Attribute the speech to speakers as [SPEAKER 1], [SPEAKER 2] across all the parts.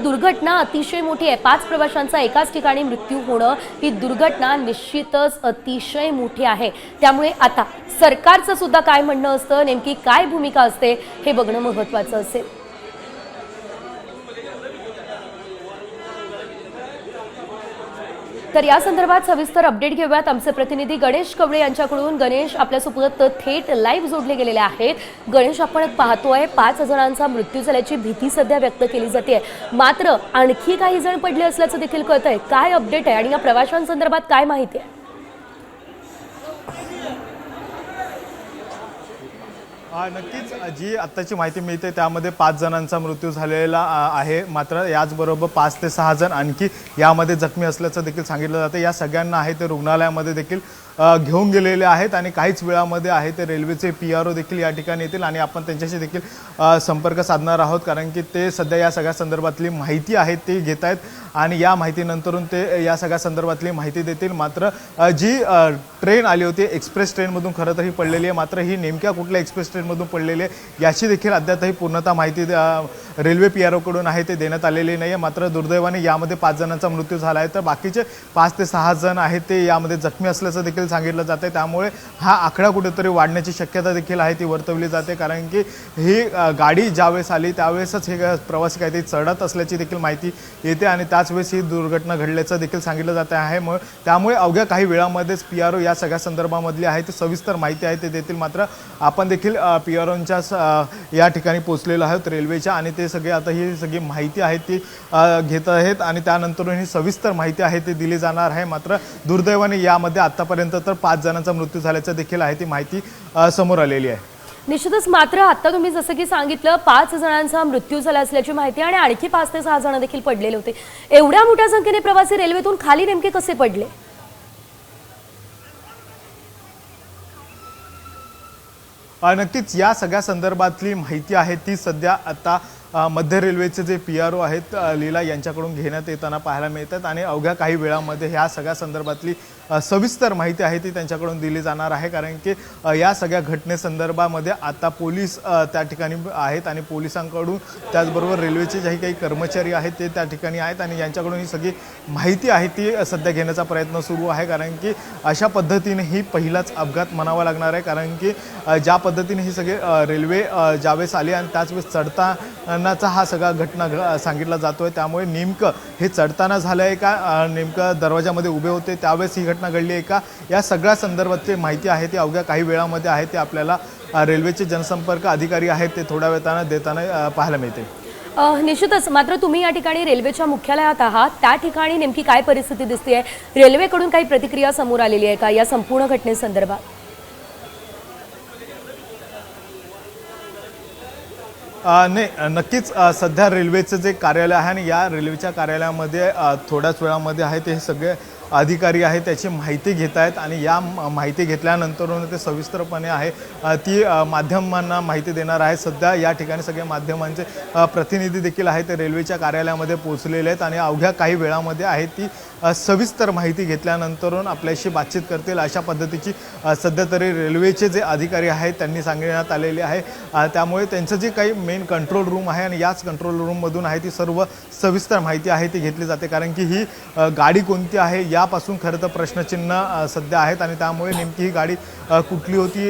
[SPEAKER 1] दुर्घटना अतिशय मोठी आहे। 5 प्रवाशांचा एकाच ठिकाणी मृत्यू होणं ही दुर्घटना निश्चितच अतिशय मोठी आहे। त्यामुळे आता सरकारचं सुद्धा काय म्हणणं असतं, नेमकी काय भूमिका असते हे बघणं महत्त्वाचं असेल। तर या संदर्भात सविस्तर अपडेट घेऊयात आमचे प्रतिनिधी गणेश कवळे यांच्याकडून। गणेश, आपल्यासोबत थेट लाईव्ह जोडले गेलेले आहेत। गणेश, आपण पाहतोय 5 जणांचा मृत्यू झाल्याची भीती सध्या व्यक्त केली जाते, मात्र आणखी काही जण पडले असल्याचं देखील कळतंय। काय अपडेट आहे आणि या प्रवाशांसंदर्भात काय माहिती आहे?
[SPEAKER 2] नक्कीच जी आत्ताची माहिती मिळते त्यामध्ये 5 जणांचा मृत्यू झालेला आहे, मात्र याचबरोबर 5 ते 6 जण आणखी यामध्ये जखमी असल्याचं देखील सांगितलं जातं। या सगळ्यांना आहे ते रुग्णालयामध्ये देखील घेऊन गेलेले आहेत आणि काहीच वेळामध्ये आहे ते रेल्वेचे PRO देखील या ठिकाणी येतील आणि आपण त्यांच्याशी देखील संपर्क साधणार आहोत, कारण की ते सध्या या सगळ्या संदर्भातली माहिती आहे ती घेत आहेत आणि या माहितीनंतरून ते या सगळ्या संदर्भातली माहिती देतील। मात्र जी ट्रेन आली होती एक्सप्रेस ट्रेनमधून खरं तर ही पडलेली आहे, मात्र ही नेमक्या कुठल्या एक्सप्रेस ट्रेनमधून पडलेली आहे याची देखील अद्यापही पूर्णतः माहिती रेल्वे PRO कडून आहे ते देण्यात आलेली नाही आहे। मात्र दुर्दैवाने यामध्ये 5 जणांचा मृत्यू झाला आहे, तर बाकीचे 5 ते 6 जण आहेत ते यामध्ये जखमी असल्याचं देखील सांगितलं जाते। त्यामुळे हा आकडा कुठेतरी वाढण्याची शक्यता देखील आहे ती वर्तवली जाते, कारण की ही गाडी ज्यावेळेस आली त्यावेळेसच हे प्रवासी काहीतरी चढत असल्याची देखील माहिती येते आणि त्याच वेळेस ही दुर्घटना घडल्याचं देखील सांगितलं जात आहे। त्यामुळे अवघ्या काही वेळामध्येच PRO या सगळ्या संदर्भामधली आहे ती सविस्तर माहिती आहे ते देतील। मात्र आपण देखील PROंच्या या ठिकाणी पोहोचलेलो आहोत रेल्वेच्या आणि ते सगळे आता ही सगळी माहिती आहे ती घेत आहेत आणि त्यानंतर ही सविस्तर माहिती आहे ती दिली जाणार आहे। मात्र दुर्दैवाने यामध्ये आतापर्यंत तर 5 जणांचा मृत्यू झाल्याचं देखील आहे ती माहिती समोर आलेली आहे।
[SPEAKER 1] निश्चितच, मात्र आता तुम्ही जसं की सांगितलं 5 जणांचा मृत्यू झाला असल्याची माहिती आणि आणखी 5 ते 6 जण देखील पडलेले होते। एवढ्या मोठ्या संख्येने प्रवासी रेल्वेतून खाली नेमके कसे पडले?
[SPEAKER 2] नक्कीच या सगळ्या संदर्भातली माहिती आहे ती सध्या आता मध्य रेल्वेचे जे PRO आहेत लीला यांच्याकडून घेण्यात येताना पाहायला मिळतात आणि अवघ्या काही वेळामध्ये ह्या सगळ्या संदर्भातली सविस्तर माहिती आहे ती त्यांच्याकडून दिली जाणार आहे, कारण की या सगळ्या घटनेसंदर्भामध्ये आता पोलीस त्या ठिकाणी आहेत आणि पोलिसांकडून त्याचबरोबर रेल्वेचे जे काही कर्मचारी आहेत ते त्या ठिकाणी आहेत आणि यांच्याकडून ही सगळी माहिती आहे ती सध्या घेण्याचा प्रयत्न सुरू आहे, कारण की अशा पद्धतीने ही पहिलाच अपघात म्हणावा लागणार आहे। कारण की ज्या पद्धतीने ही सगळे रेल्वे ज्यावेळेस आली आणि त्याच वेळेस चढतानाचा हा सगळा घटना सांगितला जातोय, त्यामुळे नेमकं हे चढताना झालं आहे का, नेमकं दरवाजामध्ये उभे होते त्यावेळेस ही घटना घडली आहे का, या सगळ्या संदर्भातली माहिती आहे ती अवघ्या काही वेळामध्ये आहे ते आपल्याला रेल्वेचे जनसंपर्क अधिकारी आहेत ते थोड्या वेळाने देताना पाहायला मिळते।
[SPEAKER 1] निश्चितच, मात्र तुम्ही या ठिकाणी रेल्वेच्या मुख्यालयात आहात, त्या ठिकाणी नेमकी काय परिस्थिती दिसते? रेल्वेकडून काही प्रतिक्रिया समोर आलेली आहे का या संपूर्ण घटनेसंदर्भात?
[SPEAKER 2] नाही, नक्कीच सध्या रेल्वेचं जे कार्यालय आहे आणि या रेल्वेच्या कार्यालयामध्ये थोड्याच वेळामध्ये आहे ते सगळे अधिकारी आहेत त्याची माहिती घेत आहेत आणि या माहिती घेतल्यानंतर ते सविस्तरपणे आहे ती माध्यमांना माहिती देणार आहे। सध्या या ठिकाणी सगळे माध्यमांचे प्रतिनिधी देखील आहेत ते रेल्वेच्या कार्यालयामध्ये पोहोचलेले आहेत आणि अवघ्या काही वेळामध्ये आहे ती सविस्तर माहिती घेतल्यानंतर आपल्याशी बातचीत करतील अशा पद्धतीची सध्या तरी रेल्वेचे जे अधिकारी आहेत त्यांनी सांगण्यात आलेले आहे। त्यामुळे त्यांचं जे काही मेन कंट्रोल रूम आहे आणि याच कंट्रोल रूममधून आहे ती सर्व सविस्तर माहिती आहे ती घेतली जाते, कारण की ही गाडी कोणती आहे यापासून खरं तर प्रश्नचिन्ह सध्या आहेत आणि त्यामुळे नेमकी ही गाडी कुठली होती,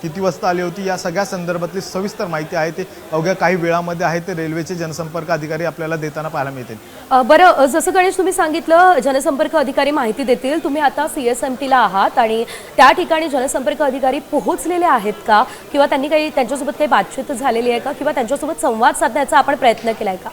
[SPEAKER 2] किती वाजता आली होती, या सगळ्या संदर्भातली सविस्तर माहिती आहे ते अवघ्या काही वेळामध्ये आहे ते रेल्वेचे जनसंपर्क अधिकारी आपल्याला देताना पाहायला मिळतील।
[SPEAKER 1] बरं, जसं गणेश तुम्ही सांगितलं जनसंपर्क अधिकारी माहिती देतील, तुम्ही आता CSMTला आहात आणि त्या ठिकाणी जनसंपर्क अधिकारी पोहोचलेले आहेत का, किंवा त्यांनी काही त्यांच्यासोबत काही बातचीत झालेली आहे का, किंवा त्यांच्यासोबत संवाद साधण्याचा आपण प्रयत्न केलाय का?